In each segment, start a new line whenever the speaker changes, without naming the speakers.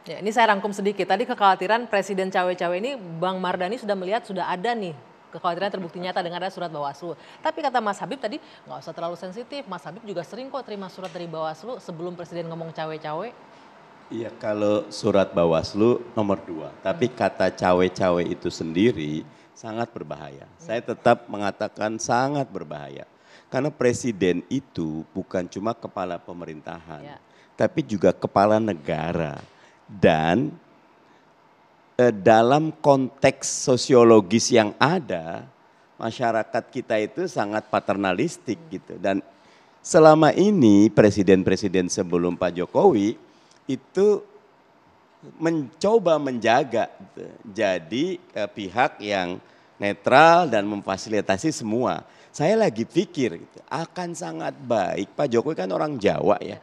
Ya, ini saya rangkum sedikit. Tadi kekhawatiran Presiden cawe-cawe ini Bang Mardhani sudah melihat sudah ada nih kekhawatiran terbukti nyata dengan ada surat Bawaslu. Tapi kata Mas Habib tadi nggak usah terlalu sensitif. Mas Habib juga sering kok terima surat dari Bawaslu sebelum Presiden ngomong cawe-cawe.
Iya, kalau surat Bawaslu nomor 2, tapi kata cawe-cawe itu sendiri sangat berbahaya. Saya tetap mengatakan sangat berbahaya. Karena presiden itu bukan cuma kepala pemerintahan,
Ya.
tapi juga kepala negara. Dan dalam konteks sosiologis yang ada, masyarakat kita itu sangat paternalistik gitu. Dan selama ini presiden-presiden sebelum Pak Jokowi itu mencoba menjaga gitu. Jadi pihak yang netral dan memfasilitasi semua. Saya lagi pikir gitu, akan sangat baik, Pak Jokowi kan orang Jawa ya.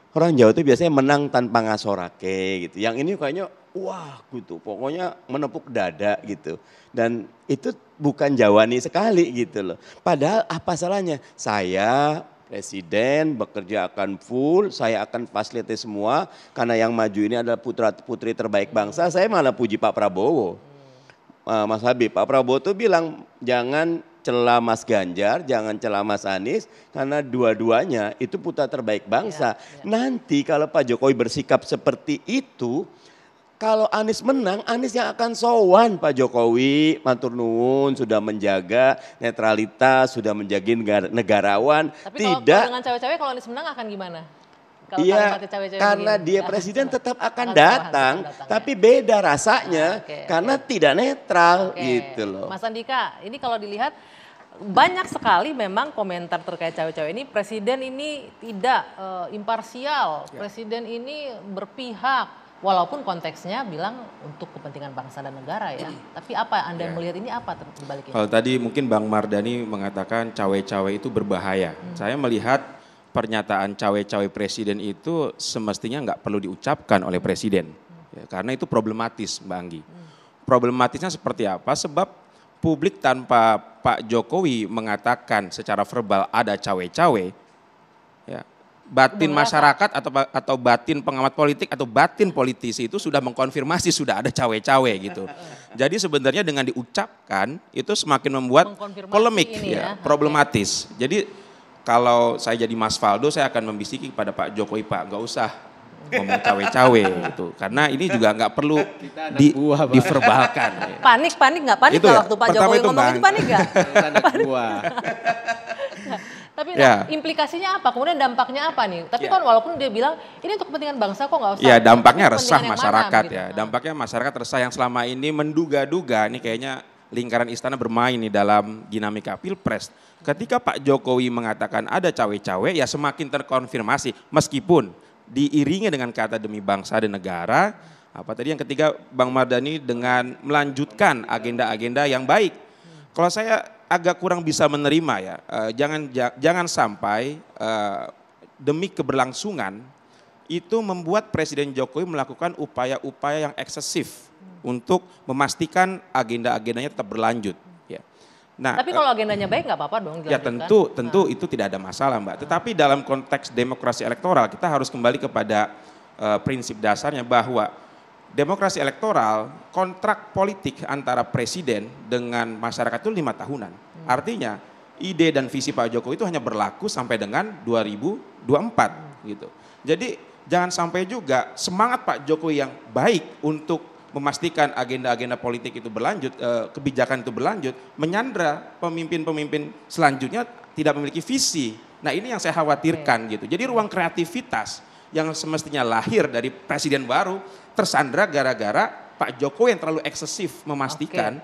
Orang Jawa itu biasanya menang tanpa ngasorake gitu. Yang ini kayaknya wah gitu, pokoknya menepuk dada gitu. Dan itu bukan Jawani sekali gitu loh. Padahal apa salahnya? Saya presiden bekerja akan full, saya akan fasilitasi semua. Karena yang maju ini adalah putra putri terbaik bangsa, saya malah puji Pak Prabowo. Mas Habib, Pak Prabowo tuh bilang jangan celah Mas Ganjar, jangan celah Mas Anies, karena dua-duanya itu putra terbaik bangsa.
Ya.
Nanti kalau Pak Jokowi bersikap seperti itu, kalau Anies menang, Anies yang akan sowan Pak Jokowi, matur nuwun sudah menjaga netralitas, sudah menjaga negarawan.
Tapi kalau dengan cawe-cawe kalau Anies menang akan gimana? Kalau
Iya,
kalimatnya cawe-cawe
karena
begini.
dia presiden tetap akan
Akan
datang,
datang,
tapi beda rasanya karena tidak netral gitu loh.
Mas Andika, ini kalau dilihat banyak sekali memang komentar terkait cawe-cawe ini. Presiden ini tidak imparsial, presiden ini berpihak. Walaupun konteksnya bilang untuk kepentingan bangsa dan negara ya. Tapi apa Anda melihat ini apa dibalik ini?
Kalau tadi mungkin Bang Mardhani mengatakan cawe-cawe itu berbahaya. Saya melihat pernyataan cawe-cawe presiden itu semestinya nggak perlu diucapkan oleh presiden. Ya, karena itu problematis Mbak Anggi. Problematisnya seperti apa? Sebab publik tanpa Pak Jokowi mengatakan secara verbal ada cawe-cawe, ya, batin masyarakat atau batin pengamat politik atau batin politisi itu sudah mengkonfirmasi sudah ada cawe-cawe gitu. Jadi sebenarnya dengan diucapkan itu semakin membuat polemik, ya, problematis. Jadi kalau saya jadi Mas Faldo, saya akan membisiki kepada Pak Jokowi, Pak, nggak usah ngomong cawe-cawe gitu, karena ini juga nggak perlu diverbalkan.
Panik nggak panik
itu ya,
waktu Pak Jokowi ngomong itu panik nggak? Tapi implikasinya apa? Kemudian dampaknya apa nih? Tapi kan walaupun dia bilang ini untuk kepentingan bangsa kok nggak usah.
Ya dampaknya resah masyarakat ya. Dampaknya masyarakat resah yang selama ini menduga-duga ini kayaknya lingkaran istana bermain nih dalam dinamika Pilpres. Ketika Pak Jokowi mengatakan ada cawe-cawe ya semakin terkonfirmasi meskipun diiringi dengan kata demi bangsa dan negara. Apa tadi yang ketiga Bang Mardhani dengan melanjutkan agenda-agenda yang baik. Kalau saya agak kurang bisa menerima ya, jangan sampai demi keberlangsungan itu membuat Presiden Jokowi melakukan upaya-upaya yang eksesif untuk memastikan agenda-agendanya tetap berlanjut. Ya. Nah,
tapi kalau agendanya baik nggak apa-apa dong
dilanjutkan. Ya tentu itu tidak ada masalah Mbak. Tetapi dalam konteks demokrasi elektoral kita harus kembali kepada prinsip dasarnya bahwa demokrasi elektoral kontrak politik antara presiden dengan masyarakat itu 5 tahunan. Artinya ide dan visi Pak Jokowi itu hanya berlaku sampai dengan 2024 gitu. Jadi jangan sampai juga semangat Pak Jokowi yang baik untuk memastikan agenda-agenda politik itu berlanjut, kebijakan itu berlanjut, menyandra pemimpin-pemimpin selanjutnya tidak memiliki visi. Nah ini yang saya khawatirkan gitu. Jadi ruang kreativitas yang semestinya lahir dari presiden baru tersandra gara-gara Pak Jokowi yang terlalu eksesif memastikan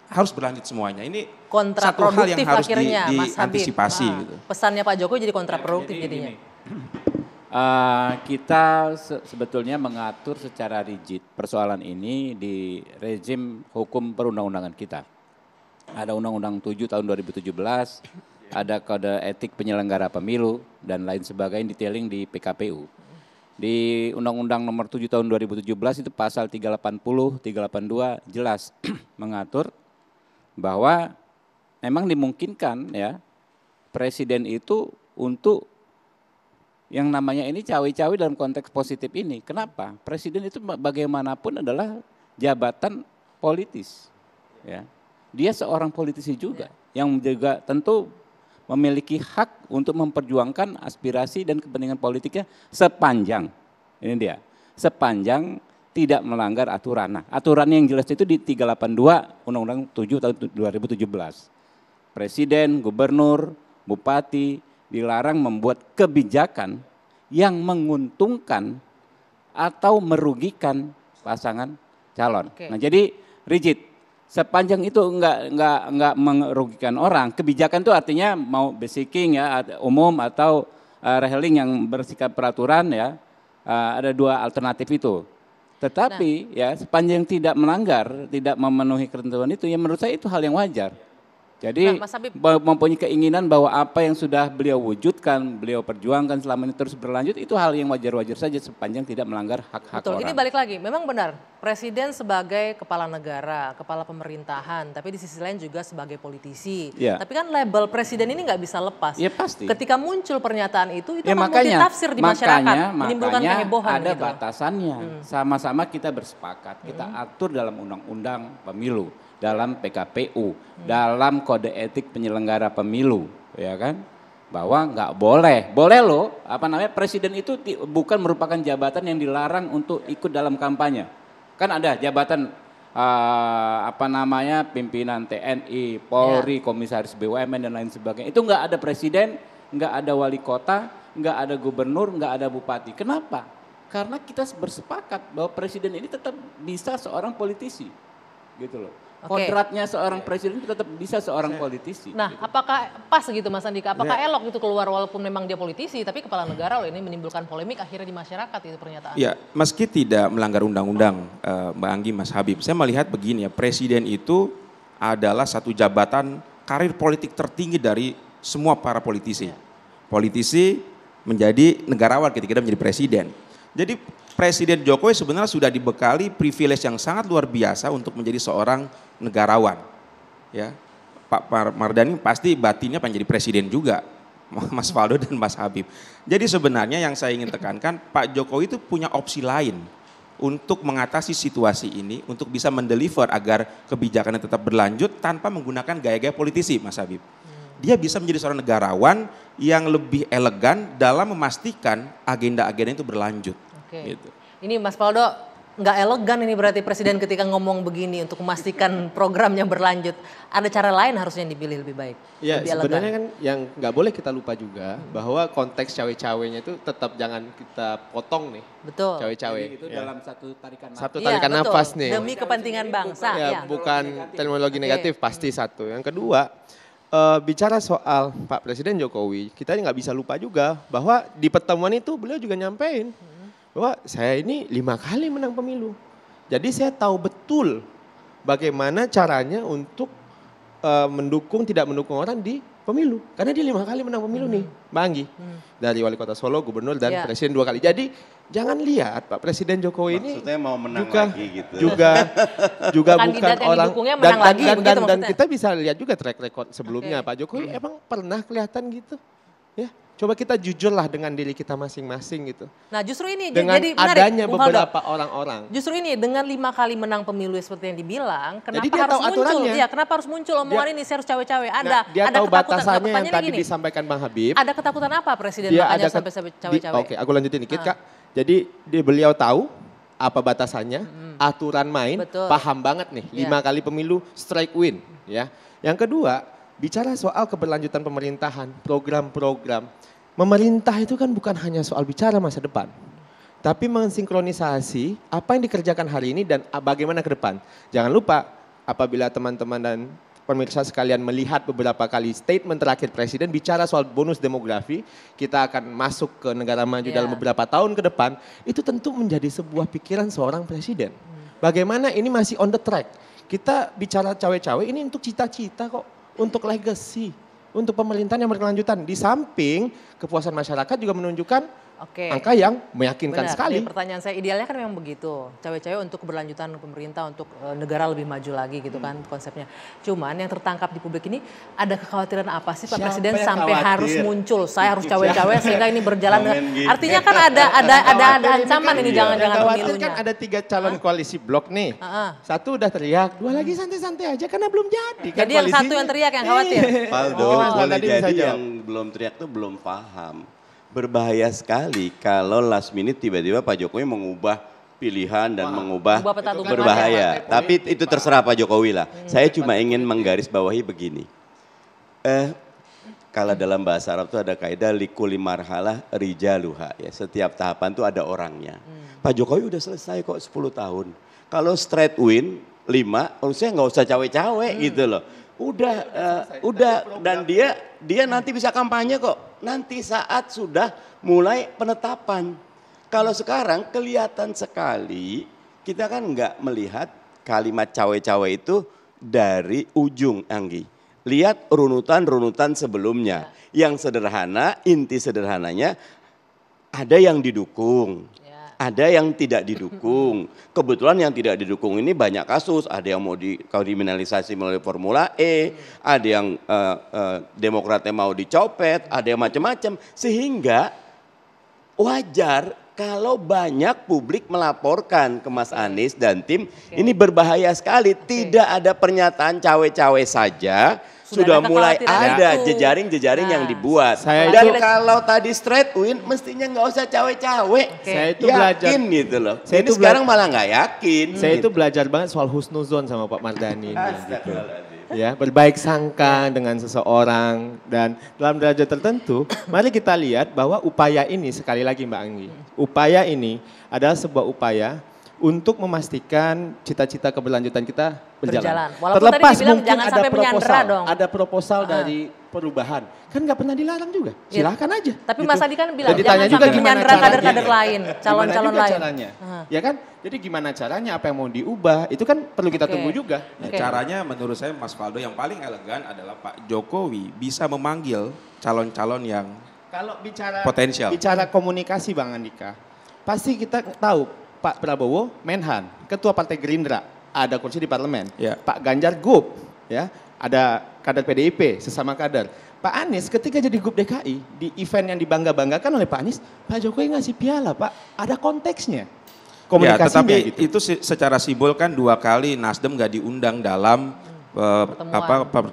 harus berlanjut semuanya. Ini satu hal yang harus diantisipasi. Gitu.
Pesannya Pak Jokowi jadi kontraproduktif jadinya.
Kita sebetulnya mengatur secara rigid persoalan ini di rezim hukum perundang-undangan kita. Ada Undang-Undang 7 tahun 2017, ada Kode Etik Penyelenggara Pemilu, dan lain sebagainya detailing di PKPU. Di Undang-Undang nomor 7 tahun 2017 itu pasal 380, 382 jelas mengatur bahwa memang dimungkinkan ya presiden itu untuk Yang namanya ini cawe-cawe dalam konteks positif ini. Kenapa? Presiden itu bagaimanapun adalah jabatan politis. Ya. Dia seorang politisi juga yang juga tentu memiliki hak untuk memperjuangkan aspirasi dan kepentingan politiknya sepanjang tidak melanggar aturan. Nah, aturan yang jelas itu di 382 Undang-Undang 7 tahun 2017. Presiden, gubernur, bupati dilarang membuat kebijakan yang menguntungkan atau merugikan pasangan calon.
Oke.
Nah, jadi rigid. Sepanjang itu enggak merugikan orang. Kebijakan itu artinya mau basicing ya umum atau reheling yang bersikap peraturan ya. Ada dua alternatif itu. Tetapi ya sepanjang tidak melanggar, tidak memenuhi ketentuan itu ya menurut saya itu hal yang wajar. Jadi
Mas Habib,
mempunyai keinginan bahwa apa yang sudah beliau wujudkan, beliau perjuangkan selama ini terus berlanjut itu hal yang wajar-wajar saja sepanjang tidak melanggar hak-hak
betul,
orang.
ini balik lagi, memang benar Presiden sebagai kepala negara, kepala pemerintahan, tapi di sisi lain juga sebagai politisi.
Ya.
Tapi kan label Presiden ini nggak bisa lepas.
Ya pasti.
Ketika muncul pernyataan itu
Ya,
kan multitafsir di masyarakat, menimbulkan kehebohan.
Ada
gitu.
batasannya, sama-sama kita bersepakat, kita atur dalam undang-undang pemilu, dalam PKPU, dalam kode etik penyelenggara pemilu, ya kan? Bahwa nggak boleh loh, presiden itu bukan merupakan jabatan yang dilarang untuk ikut dalam kampanye. Kan ada jabatan pimpinan TNI, Polri, Komisaris BUMN dan lain sebagainya. Itu nggak ada presiden, nggak ada wali kota, nggak ada gubernur, nggak ada bupati. Kenapa? Karena kita bersepakat bahwa presiden ini tetap bisa seorang politisi, gitu loh. Kodratnya seorang presiden itu tetap bisa seorang politisi.
Nah,
gitu.
apakah pas gitu Mas Andika? Apakah elok itu keluar walaupun memang dia politisi, tapi kepala negara loh ini menimbulkan polemik akhirnya di masyarakat itu pernyataan.
Ya, meski tidak melanggar undang-undang, Mbak Anggi, Mas Habib, saya melihat begini ya, presiden itu adalah satu jabatan karir politik tertinggi dari semua para politisi. Politisi menjadi negarawan ketika dia menjadi presiden. Jadi Presiden Jokowi sebenarnya sudah dibekali privilege yang sangat luar biasa untuk menjadi seorang negarawan. Ya, Pak Mardhani pasti batinnya pengen jadi presiden juga, Mas Faldo dan Mas Habib. Jadi sebenarnya yang saya ingin tekankan, Pak Jokowi itu punya opsi lain untuk mengatasi situasi ini, untuk bisa mendeliver agar kebijakannya tetap berlanjut tanpa menggunakan gaya-gaya politisi, Mas Habib. Dia bisa menjadi seorang negarawan yang lebih elegan dalam memastikan agenda-agenda itu berlanjut.
Oke.
Gitu.
Ini Mas Faldo nggak elegan ini berarti presiden ketika ngomong begini untuk memastikan programnya berlanjut. Ada cara lain harusnya yang dipilih lebih baik.
Ya
lebih
sebenarnya
elegan.
kan yang nggak boleh kita lupa juga bahwa konteks cawe-cawenya itu tetap jangan kita potong nih.
Betul.
Cawe-cawe.
Jadi itu dalam satu tarikan nafas.
Satu
Iya,
tarikan
betul.
nafas nih.
Demi kepentingan bangsa.
Ya,
Ya.
bukan terminologi
Oke.
negatif pasti satu. Yang kedua bicara soal Pak Presiden Jokowi, kita nggak bisa lupa juga bahwa di pertemuan itu beliau juga nyampein bahwa saya ini 5 kali menang pemilu. Jadi saya tahu betul bagaimana caranya untuk mendukung tidak mendukung orang di pemilu. Karena dia 5 kali menang pemilu nih, Mbak Anggi. Dari wali kota Solo, gubernur dan
Ya.
presiden 2 kali. Jadi jangan lihat Pak Presiden Jokowi ini
Maksudnya mau menang
juga,
lagi gitu.
juga
Kandidat
bukan
yang
orang
didukungnya menang lagi, begitu
dan
maksudnya?
kita bisa lihat juga track record sebelumnya
Oke.
Pak Jokowi emang pernah kelihatan gitu. Ya, coba kita jujurlah dengan diri kita masing-masing gitu.
Nah justru ini
Dengan
jadi menarik,
adanya
Bung Faldo.
beberapa orang-orang.
Justru ini dengan 5 kali menang pemilu seperti yang dibilang, kenapa
dia
harus
tahu
muncul?
aturannya.
Iya, kenapa harus muncul omongan ini saya harus cawe-cawe? Ada
Nah, dia
ada
tahu
ketakutan.
batasannya yang
Pertanyaannya
tadi
gini,
disampaikan Bang Habib.
ada ketakutan apa presiden
Dia
makanya
ada
sampai cawe-cawe?
Oke, aku lanjutin dikit Kak. Jadi beliau tahu apa batasannya, aturan main,
Betul.
paham banget nih.
Iya.
5 kali pemilu strike win, ya. Yang kedua, bicara soal keberlanjutan pemerintahan, program-program. Memerintah itu kan bukan hanya soal bicara masa depan, tapi mensinkronisasi apa yang dikerjakan hari ini dan bagaimana ke depan. Jangan lupa apabila teman-teman dan pemirsa sekalian melihat beberapa kali statement terakhir presiden bicara soal bonus demografi, kita akan masuk ke negara maju
Iya.
dalam beberapa tahun ke depan, itu tentu menjadi sebuah pikiran seorang presiden. Bagaimana ini masih on the track. Kita bicara cawe-cawe ini untuk cita-cita kok, untuk legacy, untuk pemerintahan yang berkelanjutan. Di samping kepuasan masyarakat juga menunjukkan
Oke.
Angka yang meyakinkan
Benar,
sekali.
jadi pertanyaan saya idealnya kan memang begitu. Cawe-cawe untuk keberlanjutan pemerintah, untuk negara lebih maju lagi gitu kan konsepnya. Cuman yang tertangkap di publik ini ada kekhawatiran apa sih Pak
Siapa
Presiden
yang
sampai
khawatir?
harus muncul? Saya harus cawe-cawe sehingga ini berjalan.
Komen gitu.
Artinya kan ada ancaman ini jangan-jangan
Khawatir
pemilunya.
kan ada 3 calon koalisi blok nih. Satu udah teriak, 2 lagi santai-santai aja karena belum jadi. Kan
Jadi yang satu
koalisinya.
yang teriak yang khawatir.
Faldo,
Oh, Mas
boleh
Mardhani bisa
jadi
jawab.
yang belum teriak tuh belum paham. Berbahaya sekali kalau last minute tiba-tiba Pak Jokowi mengubah pilihan dan mengubah
Ubah peta dukungan
berbahaya.
ya.
Tapi itu terserah Pak Jokowi lah. Saya cuma ingin menggarisbawahi begini. Kalau dalam bahasa Arab itu ada kaidah likuli marhalah rijaluha. Ya, setiap tahapan itu ada orangnya. Pak Jokowi udah selesai kok 10 tahun. Kalau straight win 5, harusnya nggak usah cawe-cawe gitu loh. Udah dan dia nanti bisa kampanye kok. Nanti saat sudah mulai penetapan. Kalau sekarang kelihatan sekali kita kan nggak melihat kalimat cawe-cawe itu dari ujung, Anggi. Lihat runutan-runutan sebelumnya. Yang sederhana, inti sederhananya ada yang didukung. Ada yang tidak didukung. Kebetulan yang tidak didukung ini banyak kasus. Ada yang mau dikriminalisasi melalui Formula E, ada yang Demokratnya mau dicopet, ada yang macam-macam. Sehingga wajar kalau banyak publik melaporkan ke Mas Anies dan tim, ini berbahaya sekali. Tidak ada pernyataan cawe-cawe saja. Sudah
ada
mulai
kekhawatiran
ada
itu.
jejaring-jejaring yang dibuat.
Saya
Dan
itu-
kalau tadi straight win mestinya nggak usah cawe-cawe.
Saya itu
Yakin gitu loh.
Saya
Ini
itu
sekarang malah nggak yakin.
Saya itu
gitu.
belajar banget soal husnuzon sama Pak Mardhani ini. Gitu.
Astagfirullahaladzim.
Ya, berbaik sangka dengan seseorang dan dalam derajat tertentu, mari kita lihat bahwa upaya ini sekali lagi Mbak Anggi, upaya ini adalah sebuah upaya untuk memastikan cita-cita keberlanjutan kita berjalan.
Walaupun
Terlepas
tadi dibilang
mungkin
jangan
ada
sampai menyandera
proposal,
dong.
ada proposal dari perubahan, kan nggak pernah dilarang juga, silahkan aja.
Tapi
gitu.
Mas Adi kan bilang
Dan ditanya
jangan
juga
sampai
gimana
menyandera
caranya.
kader-kader lain, calon-calon
Gimana juga
lain.
caranya, ya kan? Jadi gimana caranya, apa yang mau diubah, itu kan perlu kita
Oke.
tunggu juga.
Nah,
Oke.
caranya menurut saya Mas Faldo yang paling elegan adalah Pak Jokowi bisa memanggil calon-calon yang
Kalau bicara
Potensial.
bicara komunikasi Bang Andika, pasti kita tahu Pak Prabowo Menhan, Ketua Partai Gerindra, ada kursi di parlemen.
Ya.
Pak Ganjar Gub, ya, ada kader PDIP, sesama kader. Pak Anies ketika jadi Gub DKI di event yang dibangga-banggakan oleh Pak Anies, Pak Jokowi ngasih piala, Pak. Ada konteksnya.
Ya,
Komunikasinya
tetapi
gitu.
itu secara simbol kan 2 kali Nasdem gak diundang dalam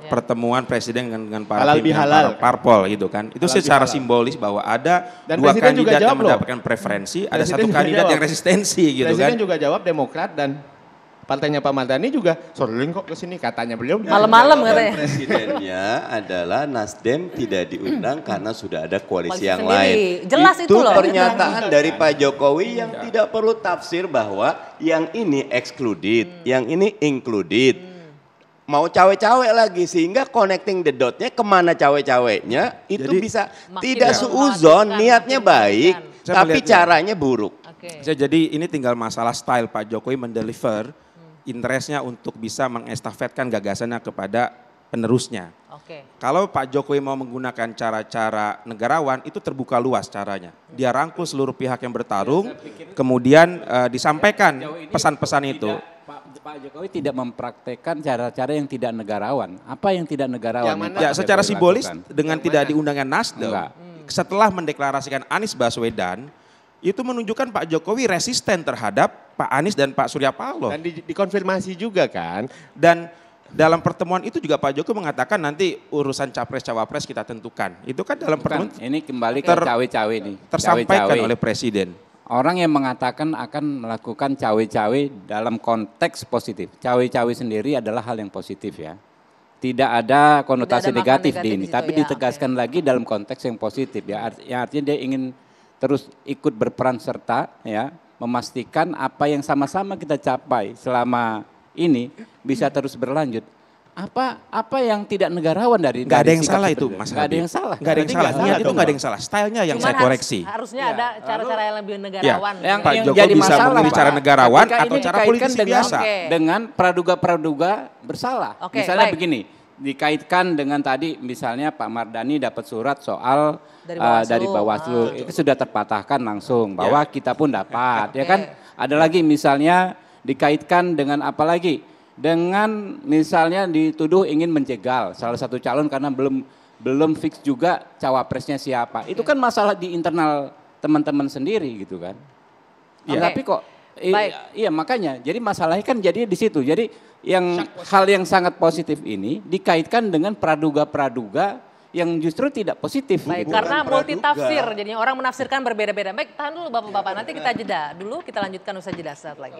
pertemuan presiden dengan para
Halal
pimpinan
bihalal.
para parpol gitu kan. Itu
Halal
secara
bihalal.
simbolis bahwa ada
Dan
2
Presiden juga
kandidat yang
jawab loh.
mendapatkan preferensi, ada
Presiden
1
juga
kandidat
jawab.
yang resistensi gitu
Presiden
kan.
juga jawab Demokrat dan partainya Pak Mardhani juga sering kok ke sini katanya beliau.
Malam-malam
Dan
katanya.
presidennya adalah Nasdem tidak diundang karena sudah ada koalisi
Koalisi
yang
sendiri.
lain.
Jelas itu loh.
Pernyataan dari Pak Jokowi yang tidak perlu tafsir bahwa yang ini excluded, yang ini included. Mau cawe-cawe lagi sehingga connecting the dot-nya kemana cawe-cawenya itu
Jadi,
bisa
makin
tidak
mematikan,
seuzon, niatnya
makin
baik,
mematikan.
Saya
tapi
melihatnya.
caranya buruk.
Oke.
Jadi ini tinggal masalah style Pak Jokowi mendeliver interestnya untuk bisa mengestafetkan gagasannya kepada penerusnya.
Oke.
Kalau Pak Jokowi mau menggunakan cara-cara negarawan itu terbuka luas caranya. Dia rangkul seluruh pihak yang bertarung, kemudian disampaikan pesan-pesan itu.
Pak Jokowi tidak mempraktekkan cara-cara yang tidak negarawan. Apa yang tidak negarawan?
Yang mana?
yang Pak
Ya secara
Jokowi
simbolis
lakukan?
dengan tidak diundangkan Nasdem,
Enggak.
setelah mendeklarasikan Anies Baswedan, itu menunjukkan Pak Jokowi resisten terhadap Pak Anies dan Pak Surya Paloh.
Dan dikonfirmasi juga kan.
Dan dalam pertemuan itu juga Pak Jokowi mengatakan nanti urusan capres-cawapres kita tentukan. Itu kan dalam
Bukan,
pertemuan
ini kembali ke cawe-cawe nih.
tersampaikan
Cawe-cawe.
oleh Presiden.
Orang yang mengatakan akan melakukan cawe-cawe dalam konteks positif. Cawe-cawe sendiri adalah hal yang positif ya. Tidak ada konotasi
Tidak ada makna
negatif di
negatif
ini.
di situ,
Tapi
ya,
ditegaskan lagi dalam konteks yang positif ya. Yang artinya dia ingin terus ikut berperan serta ya. Memastikan apa yang sama-sama kita capai selama ini bisa terus berlanjut. Apa yang tidak negarawan dari
Nggak ada yang
sikap
salah
seperti
itu Mas
Nggak ada
Habib.
yang salah.
Nggak ada yang
Berarti
salah.
nggak
Niat itu
dong,
nggak ada
Bang.
yang salah. Stylenya yang
Cuman
saya koreksi.
harusnya ada cara-cara yang lebih negarawan.
Yang
Pak
yang
Jokowi
jadi
bisa
masalah,
memilih
Pak,
cara negarawan
ketika
atau
ini
cara
dikaitkan
politisi
dengan,
biasa.
Oke.
dengan praduga-praduga bersalah.
Oke,
Misalnya
baik.
begini, dikaitkan dengan tadi misalnya Pak Mardhani dapat surat soal
Dari Bawaslu.
dari Bawaslu itu sudah terpatahkan langsung bahwa kita pun dapat ya kan. Ada lagi misalnya dikaitkan dengan apa lagi? Dengan misalnya dituduh ingin menjegal salah satu calon karena belum fix juga cawapresnya siapa. Itu kan masalah di internal teman-teman sendiri gitu kan. Ya, tapi kok iya makanya jadi masalahnya kan jadi di situ. Jadi hal yang sangat positif ini dikaitkan dengan praduga-praduga yang justru tidak positif.
Baik,
gitu.
karena multitafsir, jadinya orang menafsirkan berbeda-beda. Baik, tahan dulu Bapak-Bapak, nanti kita jeda dulu, kita lanjutkan usai jeda saat lagi.